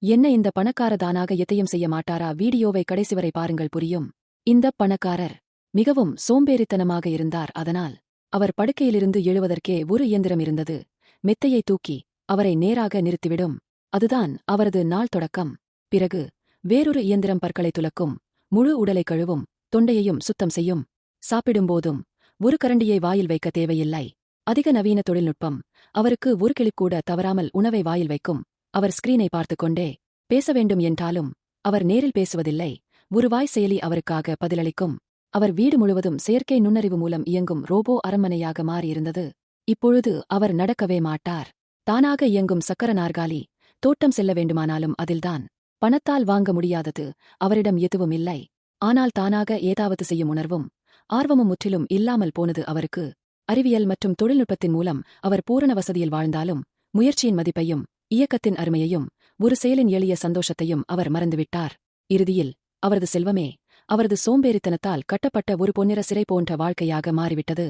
என்ன இந்த பணக்கார தானாக எதையும் செய்ய மாட்டாரா? வீடியோவை கடைசி வரை பாருங்கள், புரியும். இந்தப் பணக்காரர் மிகவும் சோம்பேறித்தனமாக இருந்தார். அதனால் அவர் படுக்கையிலிருந்து எழுவதற்கே ஒரு இயந்திரம் இருந்தது. மெத்தையை தூக்கி அவரை நேராக நிறுத்திவிடும். அதுதான் அவரது நாள் தொடக்கம். பிறகு வேறொரு இயந்திரம் பற்களை துலக்கும், முழு உடலை கழுவும், தொண்டையையும் சுத்தம் செய்யும். சாப்பிடும்போதும் ஒரு கரண்டியை வாயில் வைக்க தேவையில்லை. அதிக நவீன தொழில்நுட்பம். அவருக்கு ஒரு கிளிக்கூட தவறாமல் உணவை வாயில் வைக்கும். அவர் ஸ்கிரீனை பார்த்துக் கொண்டே பேச வேண்டும் என்றாலும் அவர் நேரில் பேசுவதில்லை. ஒரு வாய் செயலி அவருக்காக பதிலளிக்கும். அவர் வீடு முழுவதும் செயற்கை நுண்ணறிவு மூலம் இயங்கும் ரோபோ அரண்மனையாக மாறியிருந்தது. இப்பொழுது அவர் நடக்கவே மாட்டார். தானாக இயங்கும் சக்கர நாற்காலி. தோட்டம் செல்ல வேண்டுமானாலும் அதில்தான். பணத்தால் வாங்க முடியாதது அவரிடம் எதுவும் இல்லை. ஆனால் தானாக ஏதாவது செய்யும் உணர்வும் ஆர்வமும் முற்றிலும் இல்லாமல் போனது அவருக்கு. அறிவியல் மற்றும் தொழில்நுட்பத்தின் மூலம் அவர் பூரண வசதியில் வாழ்ந்தாலும் முயற்சியின் மதிப்பையும் இயக்கத்தின் அருமையையும் ஒரு செயலின் எளிய சந்தோஷத்தையும் அவர் மறந்துவிட்டார். இறுதியில் அவரது செல்வமே அவரது சோம்பேறித்தனத்தால் கட்டப்பட்ட ஒரு பொன்னிற சிறை போன்ற வாழ்க்கையாக மாறிவிட்டது.